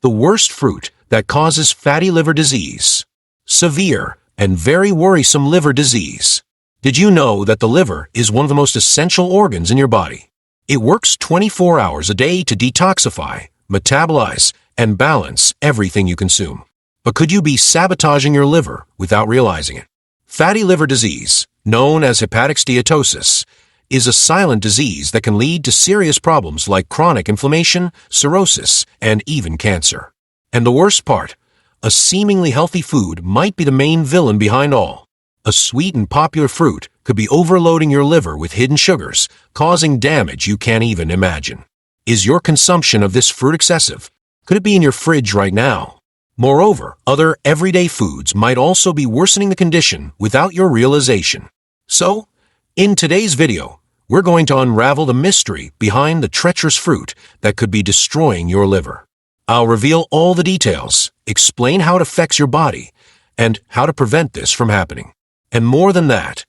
the worst fruit that causes fatty liver disease. Severe and very worrisome liver disease. Did you know that the liver is one of the most essential organs in your body? It works 24 hours a day to detoxify, metabolize, and balance everything you consume. But could you be sabotaging your liver without realizing it? Fatty liver disease, known as hepatic steatosis, is a silent disease that can lead to serious problems like chronic inflammation, cirrhosis, and even cancer. And the worst part, a seemingly healthy food might be the main villain behind all. A sweet and popular fruit could be overloading your liver with hidden sugars, causing damage you can't even imagine. Is your consumption of this fruit excessive? Could it be in your fridge right now? Moreover, other everyday foods might also be worsening the condition without your realization. So, in today's video, we're going to unravel the mystery behind the treacherous fruit that could be destroying your liver. I'll reveal all the details, explain how it affects your body, and how to prevent this from happening. And more than that,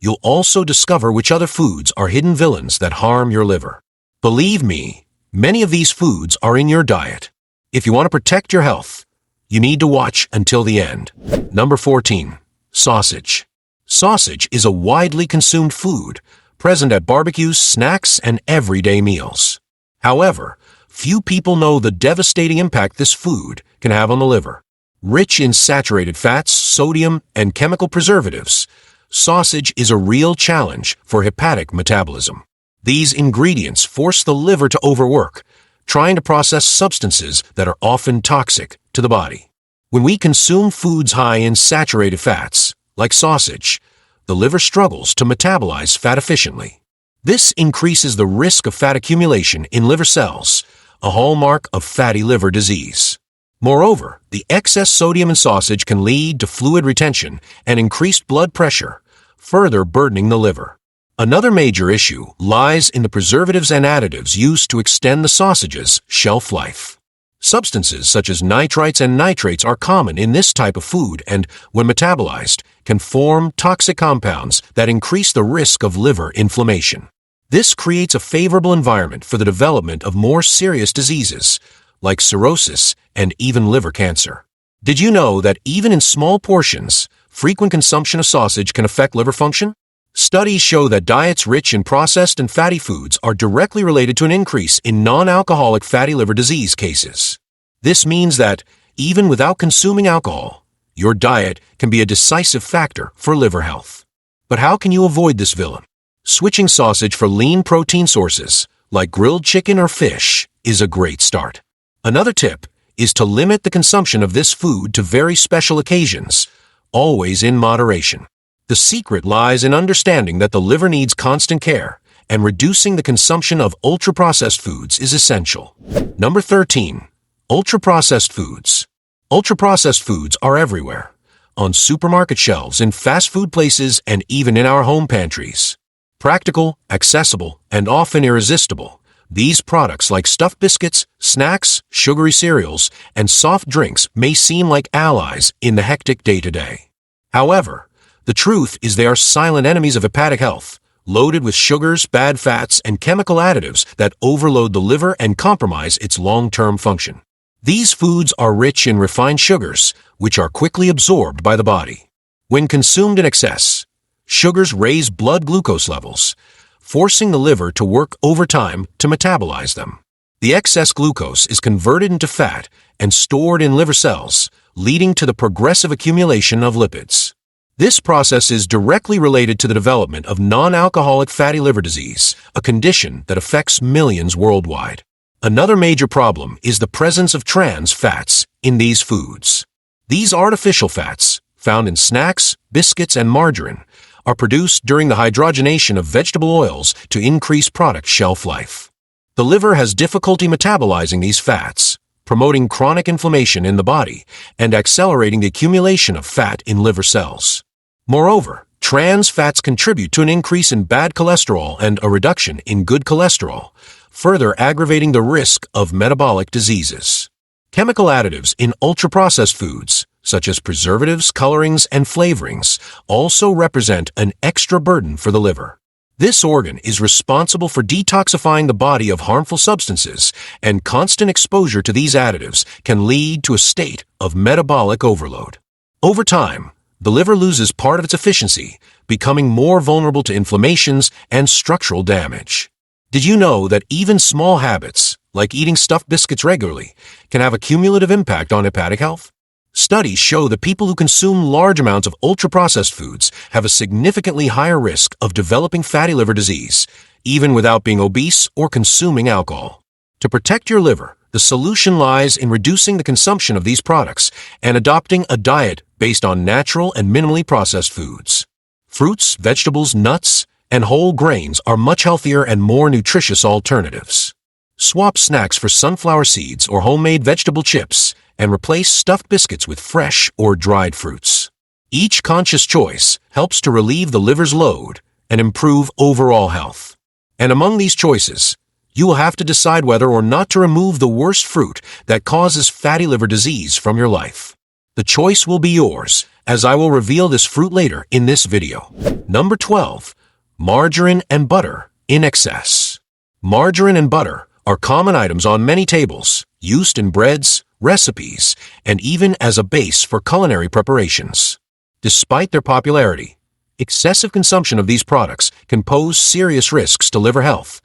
you'll also discover which other foods are hidden villains that harm your liver. Believe me, many of these foods are in your diet. If you want to protect your health, you need to watch until the end. Number 14. Sausage. Sausage is a widely consumed food, present at barbecues, snacks, and everyday meals. However, few people know the devastating impact this food can have on the liver. Rich in saturated fats, sodium, and chemical preservatives, sausage is a real challenge for hepatic metabolism. These ingredients force the liver to overwork, trying to process substances that are often toxic to the body. When we consume foods high in saturated fats, like sausage, the liver struggles to metabolize fat efficiently. This increases the risk of fat accumulation in liver cells, a hallmark of fatty liver disease. Moreover, the excess sodium in sausage can lead to fluid retention and increased blood pressure, further burdening the liver. Another major issue lies in the preservatives and additives used to extend the sausage's shelf life. Substances such as nitrites and nitrates are common in this type of food and, when metabolized, can form toxic compounds that increase the risk of liver inflammation. This creates a favorable environment for the development of more serious diseases, like cirrhosis and even liver cancer. Did you know that even in small portions, frequent consumption of sausage can affect liver function? Studies show that diets rich in processed and fatty foods are directly related to an increase in non-alcoholic fatty liver disease cases. This means that, even without consuming alcohol, your diet can be a decisive factor for liver health. But how can you avoid this villain? Switching sausage for lean protein sources, like grilled chicken or fish, is a great start. Another tip is to limit the consumption of this food to very special occasions, always in moderation. The secret lies in understanding that the liver needs constant care, and reducing the consumption of ultra-processed foods is essential. Number 13. Ultra-processed foods. Ultra-processed foods are everywhere, on supermarket shelves, in fast food places, and even in our home pantries. Practical, accessible, and often irresistible, these products like stuffed biscuits, snacks, sugary cereals, and soft drinks may seem like allies in the hectic day-to-day. However, the truth is they are silent enemies of hepatic health, loaded with sugars, bad fats, and chemical additives that overload the liver and compromise its long-term function. These foods are rich in refined sugars, which are quickly absorbed by the body. When consumed in excess, sugars raise blood glucose levels, forcing the liver to work overtime to metabolize them. The excess glucose is converted into fat and stored in liver cells, leading to the progressive accumulation of lipids. This process is directly related to the development of non-alcoholic fatty liver disease, a condition that affects millions worldwide. Another major problem is the presence of trans fats in these foods. These artificial fats, found in snacks, biscuits, and margarine, are produced during the hydrogenation of vegetable oils to increase product shelf life. The liver has difficulty metabolizing these fats, promoting chronic inflammation in the body and accelerating the accumulation of fat in liver cells. Moreover, trans fats contribute to an increase in bad cholesterol and a reduction in good cholesterol, further aggravating the risk of metabolic diseases. Chemical additives in ultra-processed foods, such as preservatives, colorings, and flavorings, also represent an extra burden for the liver. This organ is responsible for detoxifying the body of harmful substances, and constant exposure to these additives can lead to a state of metabolic overload. Over time, the liver loses part of its efficiency, becoming more vulnerable to inflammations and structural damage. Did you know that even small habits, like eating stuffed biscuits regularly, can have a cumulative impact on hepatic health? Studies show that people who consume large amounts of ultra-processed foods have a significantly higher risk of developing fatty liver disease, even without being obese or consuming alcohol. To protect your liver, the solution lies in reducing the consumption of these products and adopting a diet based on natural and minimally processed foods. Fruits, vegetables, nuts, and whole grains are much healthier and more nutritious alternatives. Swap snacks for sunflower seeds or homemade vegetable chips, and replace stuffed biscuits with fresh or dried fruits. Each conscious choice helps to relieve the liver's load and improve overall health. And among these choices, you will have to decide whether or not to remove the worst fruit that causes fatty liver disease from your life. The choice will be yours, as I will reveal this fruit later in this video. Number 12. Margarine and butter in excess. Margarine and butter are common items on many tables, used in breads, recipes, and even as a base for culinary preparations. Despite their popularity, excessive consumption of these products can pose serious risks to liver health,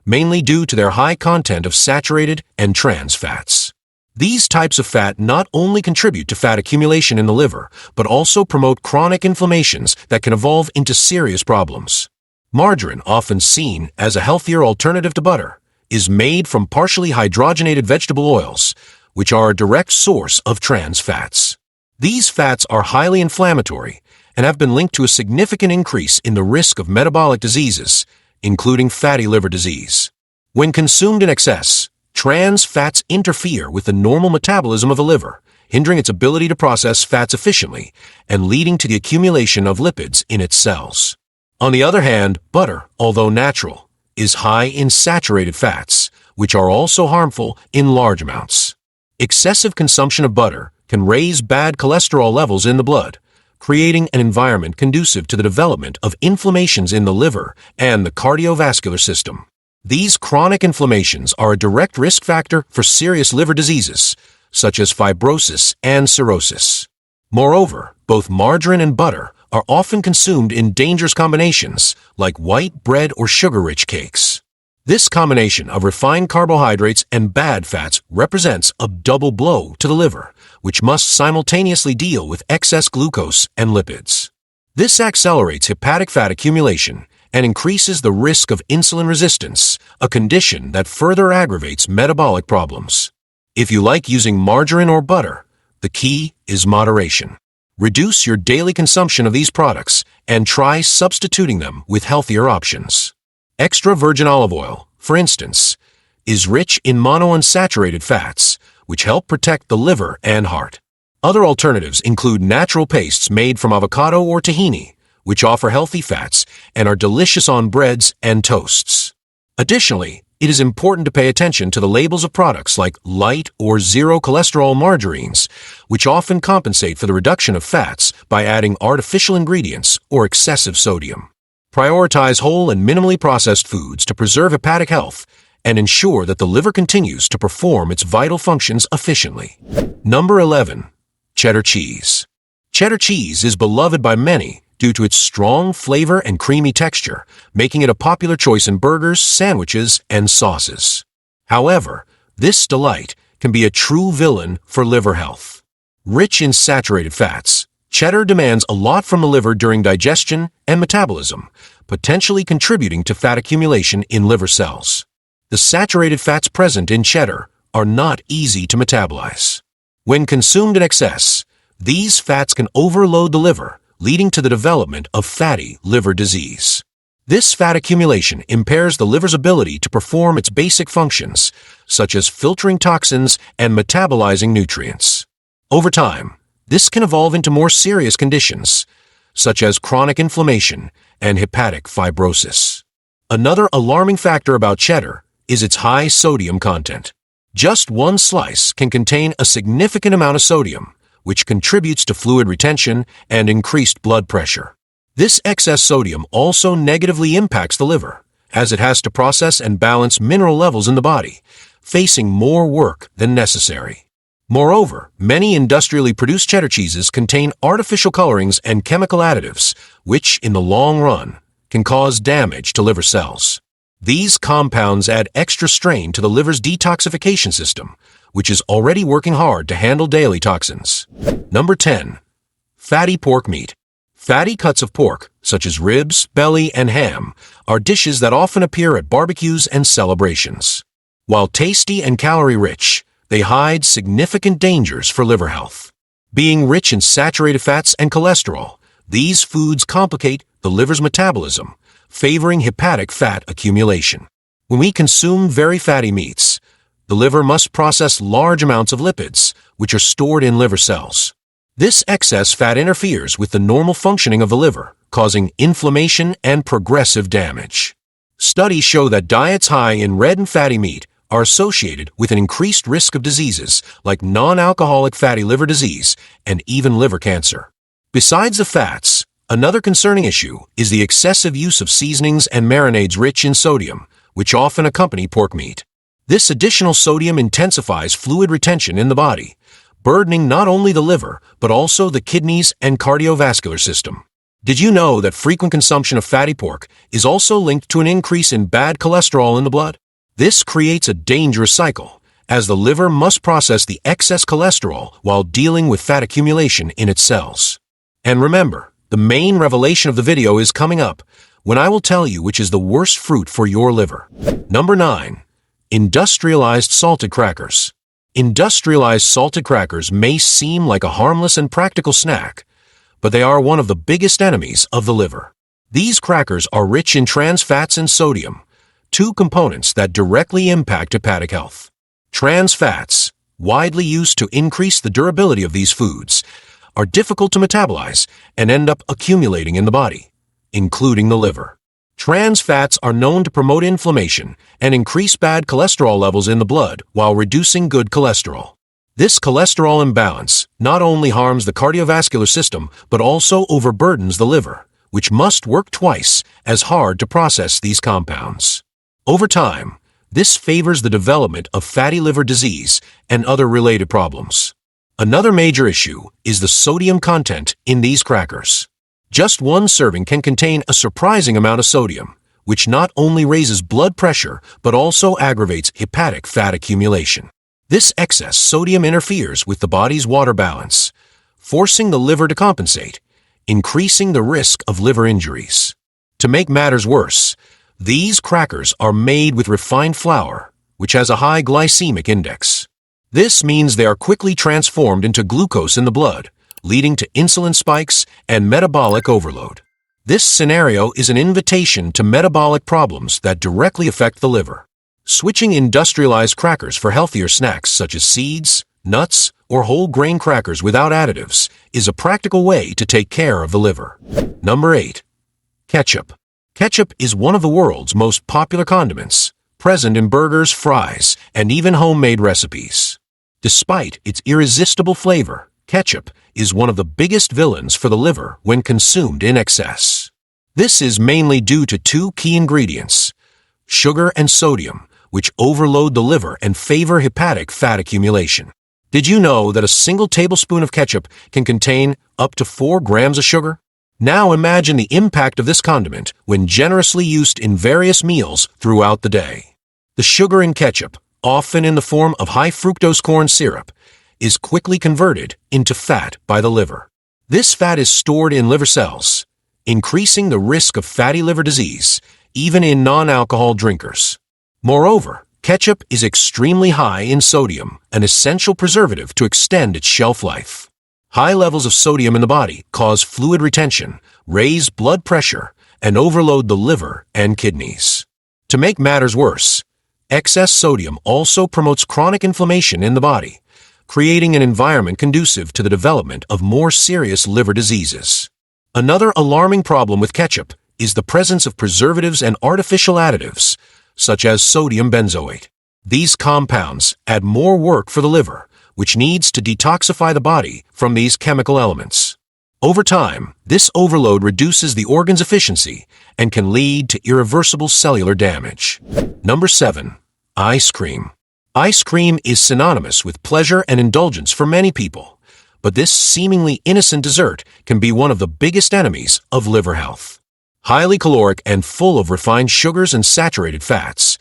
mainly due to their high content of saturated and trans fats. These types of fat not only contribute to fat accumulation in the liver, but also promote chronic inflammations that can evolve into serious problems. Margarine, often seen as a healthier alternative to butter, is made from partially hydrogenated vegetable oils, which are a direct source of trans fats. These fats are highly inflammatory and have been linked to a significant increase in the risk of metabolic diseases, including fatty liver disease. When consumed in excess, trans fats interfere with the normal metabolism of the liver, hindering its ability to process fats efficiently and leading to the accumulation of lipids in its cells. On the other hand, butter, although natural, is high in saturated fats, which are also harmful in large amounts. Excessive consumption of butter can raise bad cholesterol levels in the blood, creating an environment conducive to the development of inflammations in the liver and the cardiovascular system. These chronic inflammations are a direct risk factor for serious liver diseases, such as fibrosis and cirrhosis. Moreover, both margarine and butter are often consumed in dangerous combinations, like white bread or sugar-rich cakes. This combination of refined carbohydrates and bad fats represents a double blow to the liver, which must simultaneously deal with excess glucose and lipids. This accelerates hepatic fat accumulation and increases the risk of insulin resistance, a condition that further aggravates metabolic problems. If you like using margarine or butter, the key is moderation. Reduce your daily consumption of these products and try substituting them with healthier options. Extra virgin olive oil, for instance, is rich in monounsaturated fats, which help protect the liver and heart. Other alternatives include natural pastes made from avocado or tahini, which offer healthy fats and are delicious on breads and toasts. Additionally, it is important to pay attention to the labels of products like light or zero cholesterol margarines, which often compensate for the reduction of fats by adding artificial ingredients or excessive sodium. Prioritize whole and minimally processed foods to preserve hepatic health and ensure that the liver continues to perform its vital functions efficiently. Number 11. Cheddar cheese. Cheddar cheese is beloved by many due to its strong flavor and creamy texture, making it a popular choice in burgers, sandwiches, and sauces. However, this delight can be a true villain for liver health. Rich in saturated fats, cheddar demands a lot from the liver during digestion and metabolism, potentially contributing to fat accumulation in liver cells. The saturated fats present in cheddar are not easy to metabolize. When consumed in excess, these fats can overload the liver, leading to the development of fatty liver disease. This fat accumulation impairs the liver's ability to perform its basic functions, such as filtering toxins and metabolizing nutrients. Over time, this can evolve into more serious conditions, such as chronic inflammation and hepatic fibrosis. Another alarming factor about cheddar is its high sodium content. Just one slice can contain a significant amount of sodium, which contributes to fluid retention and increased blood pressure. This excess sodium also negatively impacts the liver, as it has to process and balance mineral levels in the body, facing more work than necessary. Moreover, many industrially produced cheddar cheeses contain artificial colorings and chemical additives, which, in the long run, can cause damage to liver cells. These compounds add extra strain to the liver's detoxification system, which is already working hard to handle daily toxins. Number 10. Fatty pork meat. Fatty cuts of pork, such as ribs, belly, and ham, are dishes that often appear at barbecues and celebrations. While tasty and calorie-rich, they hide significant dangers for liver health. Being rich in saturated fats and cholesterol, these foods complicate the liver's metabolism, favoring hepatic fat accumulation. When we consume very fatty meats, the liver must process large amounts of lipids, which are stored in liver cells. This excess fat interferes with the normal functioning of the liver, causing inflammation and progressive damage. Studies show that diets high in red and fatty meat are associated with an increased risk of diseases like non-alcoholic fatty liver disease and even liver cancer. Besides the fats, another concerning issue is the excessive use of seasonings and marinades rich in sodium, which often accompany pork meat. This additional sodium intensifies fluid retention in the body, burdening not only the liver, but also the kidneys and cardiovascular system. Did you know that frequent consumption of fatty pork is also linked to an increase in bad cholesterol in the blood? This creates a dangerous cycle, as the liver must process the excess cholesterol while dealing with fat accumulation in its cells. And remember, the main revelation of the video is coming up, when I will tell you which is the worst fruit for your liver. Number 9. Industrialized salted crackers. Industrialized salted crackers may seem like a harmless and practical snack, but they are one of the biggest enemies of the liver. These crackers are rich in trans fats and sodium, two components that directly impact hepatic health. Trans fats, widely used to increase the durability of these foods, are difficult to metabolize and end up accumulating in the body, including the liver. Trans fats are known to promote inflammation and increase bad cholesterol levels in the blood while reducing good cholesterol. This cholesterol imbalance not only harms the cardiovascular system but also overburdens the liver, which must work twice as hard to process these compounds. Over time, this favors the development of fatty liver disease and other related problems. Another major issue is the sodium content in these crackers. Just one serving can contain a surprising amount of sodium, which not only raises blood pressure but also aggravates hepatic fat accumulation. This excess sodium interferes with the body's water balance, forcing the liver to compensate, increasing the risk of liver injuries. To make matters worse, these crackers are made with refined flour, which has a high glycemic index. This means they are quickly transformed into glucose in the blood, leading to insulin spikes and metabolic overload. This scenario is an invitation to metabolic problems that directly affect the liver. Switching industrialized crackers for healthier snacks such as seeds, nuts, or whole grain crackers without additives is a practical way to take care of the liver. Number 8. Ketchup. Ketchup is one of the world's most popular condiments, present in burgers, fries, and even homemade recipes. Despite its irresistible flavor, ketchup is one of the biggest villains for the liver when consumed in excess. This is mainly due to two key ingredients, sugar and sodium, which overload the liver and favor hepatic fat accumulation. Did you know that a single tablespoon of ketchup can contain up to 4 grams of sugar? Now imagine the impact of this condiment when generously used in various meals throughout the day. The sugar in ketchup, often in the form of high fructose corn syrup, is quickly converted into fat by the liver. This fat is stored in liver cells, increasing the risk of fatty liver disease, even in non-alcohol drinkers. Moreover, ketchup is extremely high in sodium, an essential preservative to extend its shelf life. High levels of sodium in the body cause fluid retention, raise blood pressure, and overload the liver and kidneys. To make matters worse, excess sodium also promotes chronic inflammation in the body, creating an environment conducive to the development of more serious liver diseases. Another alarming problem with ketchup is the presence of preservatives and artificial additives, such as sodium benzoate. These compounds add more work for the liver, which needs to detoxify the body from these chemical elements. Over time, this overload reduces the organ's efficiency and can lead to irreversible cellular damage. Number 7. Ice cream. Ice cream is synonymous with pleasure and indulgence for many people, but this seemingly innocent dessert can be one of the biggest enemies of liver health. Highly caloric and full of refined sugars and saturated fats,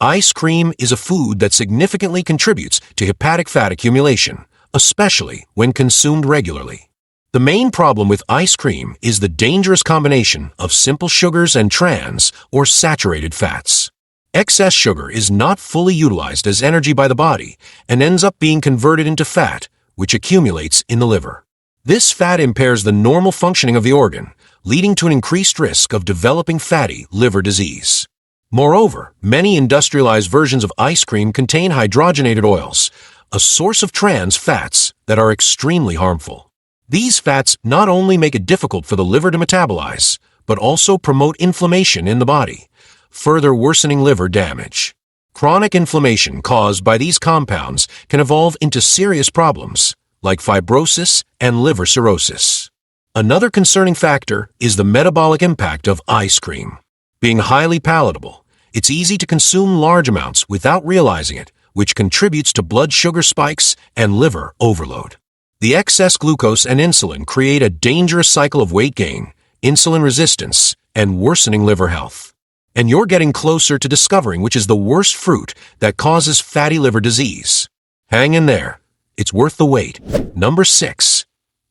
ice cream is a food that significantly contributes to hepatic fat accumulation, especially when consumed regularly. The main problem with ice cream is the dangerous combination of simple sugars and trans, or saturated fats. Excess sugar is not fully utilized as energy by the body and ends up being converted into fat, which accumulates in the liver. This fat impairs the normal functioning of the organ, leading to an increased risk of developing fatty liver disease. Moreover, many industrialized versions of ice cream contain hydrogenated oils, a source of trans fats that are extremely harmful. These fats not only make it difficult for the liver to metabolize, but also promote inflammation in the body, further worsening liver damage. Chronic inflammation caused by these compounds can evolve into serious problems, like fibrosis and liver cirrhosis. Another concerning factor is the metabolic impact of ice cream. Being highly palatable, it's easy to consume large amounts without realizing it, which contributes to blood sugar spikes and liver overload. The excess glucose and insulin create a dangerous cycle of weight gain, insulin resistance, and worsening liver health. And you're getting closer to discovering which is the worst fruit that causes fatty liver disease. Hang in there. It's worth the wait. Number 6.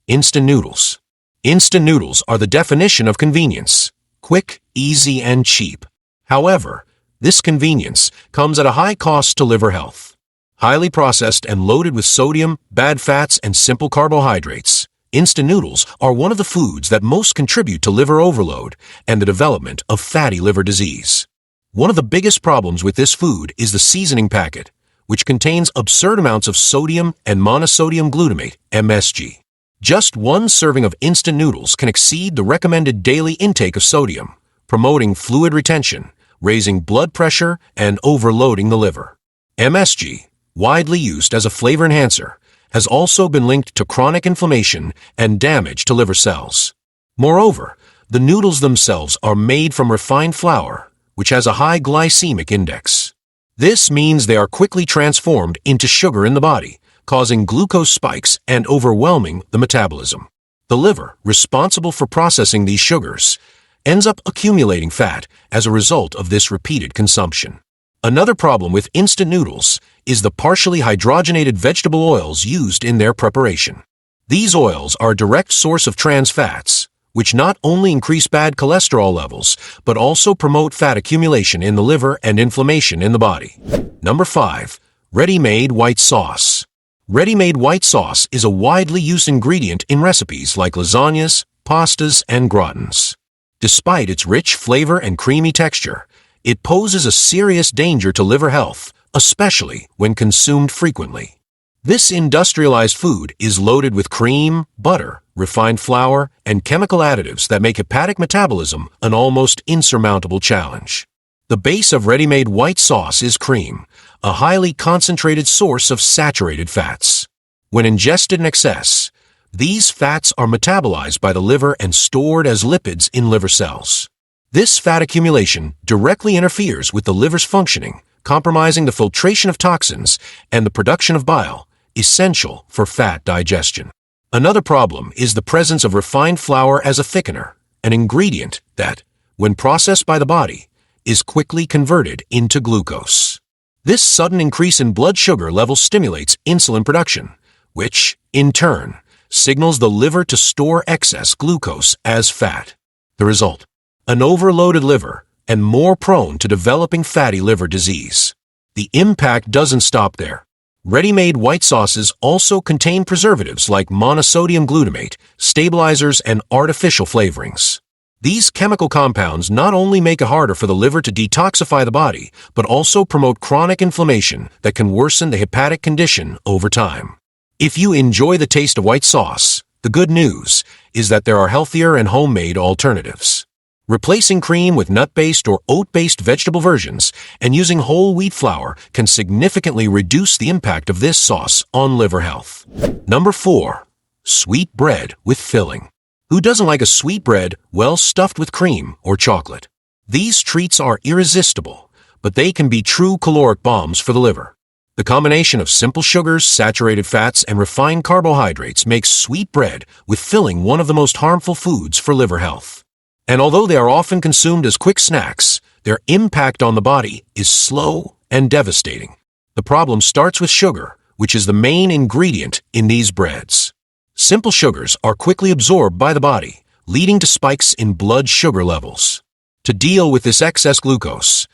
Instant noodles. Instant noodles are the definition of convenience. Quick, easy, and cheap. However, this convenience comes at a high cost to liver health. Highly processed and loaded with sodium, bad fats, and simple carbohydrates, instant noodles are one of the foods that most contribute to liver overload and the development of fatty liver disease. One of the biggest problems with this food is the seasoning packet, which contains absurd amounts of sodium and monosodium glutamate, MSG. Just one serving of instant noodles can exceed the recommended daily intake of sodium, promoting fluid retention, raising blood pressure, and overloading the liver. MSG, widely used as a flavor enhancer, has also been linked to chronic inflammation and damage to liver cells. Moreover, the noodles themselves are made from refined flour, which has a high glycemic index. This means they are quickly transformed into sugar in the body, causing glucose spikes and overwhelming the metabolism. The liver, responsible for processing these sugars, ends up accumulating fat as a result of this repeated consumption. Another problem with instant noodles is the partially hydrogenated vegetable oils used in their preparation. These oils are a direct source of trans fats, which not only increase bad cholesterol levels, but also promote fat accumulation in the liver and inflammation in the body. Number 5. Ready-made white sauce. Ready-made white sauce is a widely used ingredient in recipes like lasagnas, pastas, and gratins. Despite its rich flavor and creamy texture, it poses a serious danger to liver health, especially when consumed frequently. This industrialized food is loaded with cream, butter, refined flour, and chemical additives that make hepatic metabolism an almost insurmountable challenge. The base of ready-made white sauce is cream, a highly concentrated source of saturated fats. When ingested in excess, these fats are metabolized by the liver and stored as lipids in liver cells. This fat accumulation directly interferes with the liver's functioning, compromising the filtration of toxins and the production of bile, essential for fat digestion. Another problem is the presence of refined flour as a thickener, an ingredient that, when processed by the body, is quickly converted into glucose. This sudden increase in blood sugar levels stimulates insulin production, which, in turn, signals the liver to store excess glucose as fat. The result: an overloaded liver and more prone to developing fatty liver disease. The impact doesn't stop there. Ready-made white sauces also contain preservatives like monosodium glutamate, stabilizers, and artificial flavorings. These chemical compounds not only make it harder for the liver to detoxify the body, but also promote chronic inflammation that can worsen the hepatic condition over time. If you enjoy the taste of white sauce, the good news is that there are healthier and homemade alternatives. Replacing cream with nut-based or oat-based vegetable versions and using whole wheat flour can significantly reduce the impact of this sauce on liver health. Number 4. Sweet bread with filling. Who doesn't like a sweet bread well stuffed with cream or chocolate? These treats are irresistible, but they can be true caloric bombs for the liver. The combination of simple sugars, saturated fats, and refined carbohydrates makes sweet bread with filling one of the most harmful foods for liver health. And although they are often consumed as quick snacks, their impact on the body is slow and devastating. The problem starts with sugar, which is the main ingredient in these breads. Simple sugars are quickly absorbed by the body, leading to spikes in blood sugar levels. To deal with this excess glucose,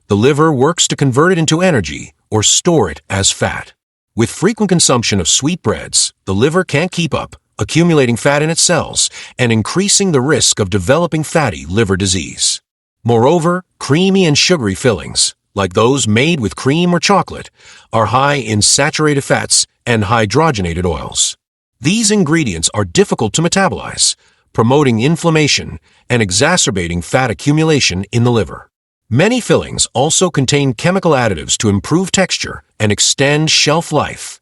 the liver works to convert it into energy or store it as fat. With frequent consumption of sweet breads, the liver can't keep up, accumulating fat in its cells and increasing the risk of developing fatty liver disease. Moreover, creamy and sugary fillings, like those made with cream or chocolate, are high in saturated fats and hydrogenated oils. These ingredients are difficult to metabolize, promoting inflammation and exacerbating fat accumulation in the liver. Many fillings also contain chemical additives to improve texture and extend shelf life,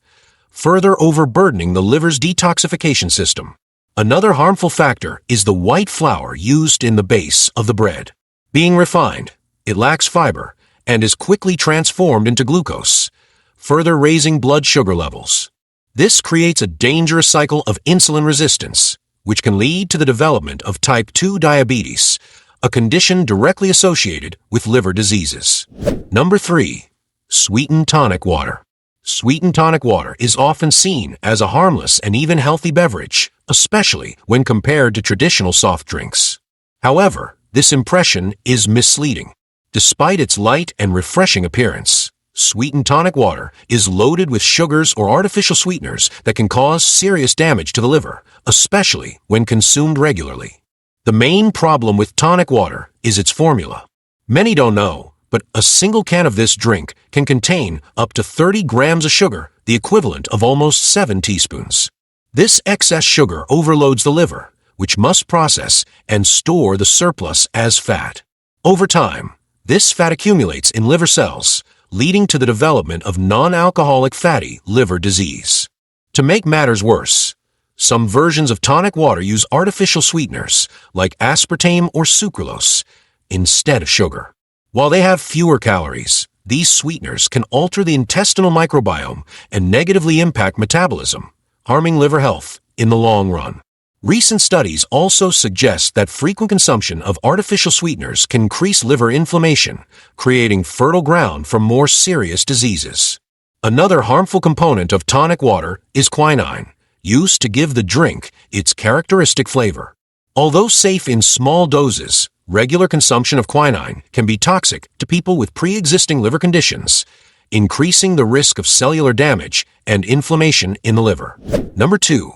further overburdening the liver's detoxification system. Another harmful factor is the white flour used in the base of the bread. Being refined, it lacks fiber and is quickly transformed into glucose, further raising blood sugar levels. This creates a dangerous cycle of insulin resistance, which can lead to the development of type 2 diabetes, a condition directly associated with liver diseases. Number 3. Sweetened tonic water. Sweetened tonic water is often seen as a harmless and even healthy beverage, especially when compared to traditional soft drinks. However, this impression is misleading. Despite its light and refreshing appearance, sweetened tonic water is loaded with sugars or artificial sweeteners that can cause serious damage to the liver, especially when consumed regularly. The main problem with tonic water is its formula. Many don't know, but a single can of this drink can contain up to 30 grams of sugar, the equivalent of almost 7 teaspoons. This excess sugar overloads the liver, which must process and store the surplus as fat. Over time, this fat accumulates in liver cells, leading to the development of non-alcoholic fatty liver disease. To make matters worse, some versions of tonic water use artificial sweeteners, like aspartame or sucralose, instead of sugar. While they have fewer calories, these sweeteners can alter the intestinal microbiome and negatively impact metabolism, harming liver health in the long run. Recent studies also suggest that frequent consumption of artificial sweeteners can increase liver inflammation, creating fertile ground for more serious diseases. Another harmful component of tonic water is quinine, used to give the drink its characteristic flavor. Although safe in small doses, regular consumption of quinine can be toxic to people with pre-existing liver conditions, increasing the risk of cellular damage and inflammation in the liver. Number 2.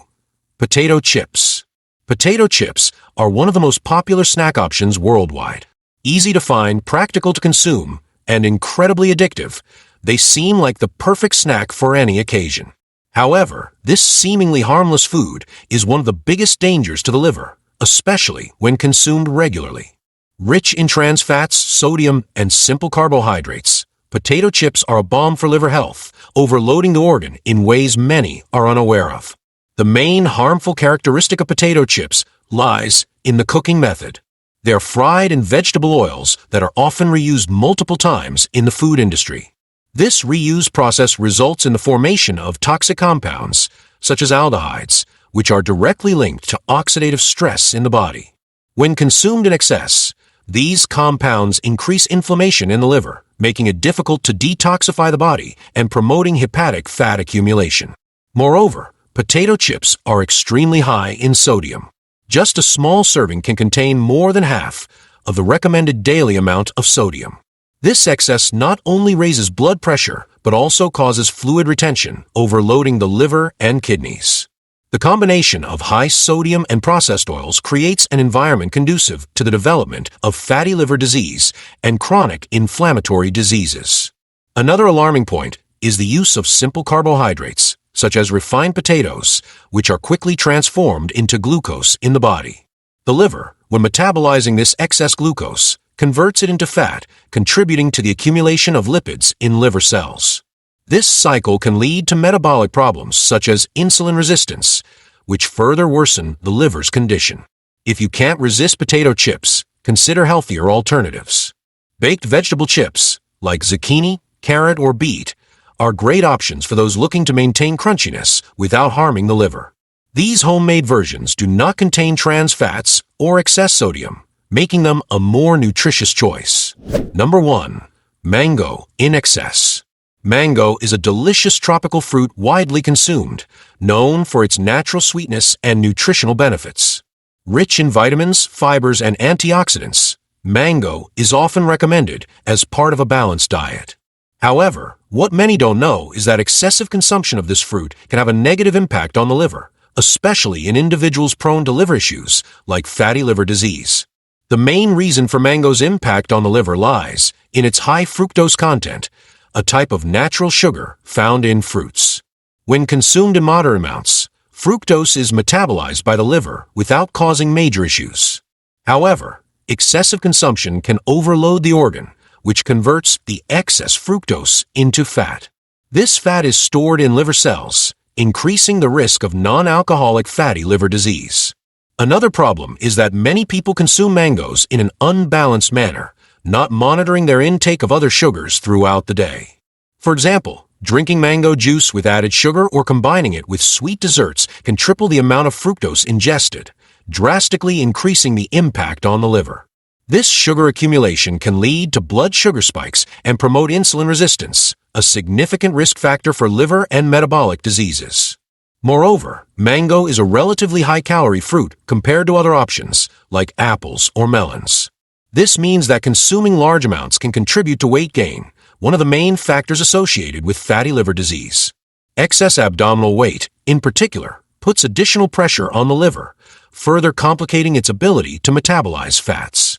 Potato chips. Potato chips are one of the most popular snack options worldwide. Easy to find, practical to consume, and incredibly addictive, they seem like the perfect snack for any occasion. However, this seemingly harmless food is one of the biggest dangers to the liver, especially when consumed regularly. Rich in trans fats, sodium, and simple carbohydrates, potato chips are a bomb for liver health, overloading the organ in ways many are unaware of. The main harmful characteristic of potato chips lies in the cooking method. They are fried in vegetable oils that are often reused multiple times in the food industry. This reuse process results in the formation of toxic compounds, such as aldehydes, which are directly linked to oxidative stress in the body. When consumed in excess, these compounds increase inflammation in the liver, making it difficult to detoxify the body and promoting hepatic fat accumulation. Moreover, potato chips are extremely high in sodium. Just a small serving can contain more than half of the recommended daily amount of sodium. This excess not only raises blood pressure, but also causes fluid retention, overloading the liver and kidneys. The combination of high sodium and processed oils creates an environment conducive to the development of fatty liver disease and chronic inflammatory diseases. Another alarming point is the use of simple carbohydrates, such as refined potatoes, which are quickly transformed into glucose in the body. The liver, when metabolizing this excess glucose, converts it into fat, contributing to the accumulation of lipids in liver cells. This cycle can lead to metabolic problems such as insulin resistance, which further worsen the liver's condition. If you can't resist potato chips, consider healthier alternatives. Baked vegetable chips, like zucchini, carrot, or beet, are great options for those looking to maintain crunchiness without harming the liver. These homemade versions do not contain trans fats or excess sodium, making them a more nutritious choice. Number 1. Mango in excess. Mango is a delicious tropical fruit widely consumed, known for its natural sweetness and nutritional benefits. Rich in vitamins, fibers, and antioxidants, mango is often recommended as part of a balanced diet. However, what many don't know is that excessive consumption of this fruit can have a negative impact on the liver, especially in individuals prone to liver issues like fatty liver disease. The main reason for mango's impact on the liver lies in its high fructose content, a type of natural sugar found in fruits. When consumed in moderate amounts, fructose is metabolized by the liver without causing major issues. However, excessive consumption can overload the organ, which converts the excess fructose into fat. This fat is stored in liver cells, increasing the risk of non-alcoholic fatty liver disease. Another problem is that many people consume mangoes in an unbalanced manner, not monitoring their intake of other sugars throughout the day. For example, drinking mango juice with added sugar or combining it with sweet desserts can triple the amount of fructose ingested, drastically increasing the impact on the liver. This sugar accumulation can lead to blood sugar spikes and promote insulin resistance, a significant risk factor for liver and metabolic diseases. Moreover, mango is a relatively high-calorie fruit compared to other options, like apples or melons. This means that consuming large amounts can contribute to weight gain, one of the main factors associated with fatty liver disease. Excess abdominal weight, in particular, puts additional pressure on the liver, further complicating its ability to metabolize fats.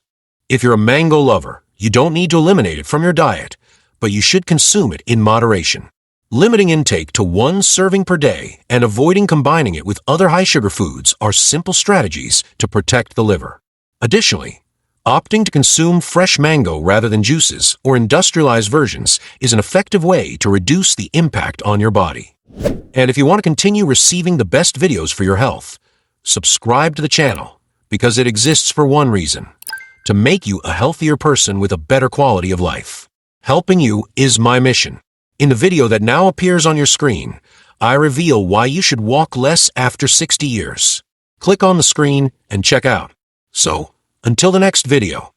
If you're a mango lover, you don't need to eliminate it from your diet, but you should consume it in moderation. Limiting intake to 1 serving per day and avoiding combining it with other high-sugar foods are simple strategies to protect the liver. Additionally, opting to consume fresh mango rather than juices or industrialized versions is an effective way to reduce the impact on your body. And if you want to continue receiving the best videos for your health, subscribe to the channel, because it exists for one reason: to make you a healthier person with a better quality of life. Helping you is my mission. In the video that now appears on your screen, I reveal why you should walk less after 60 years. Click on the screen and check out. So, until the next video.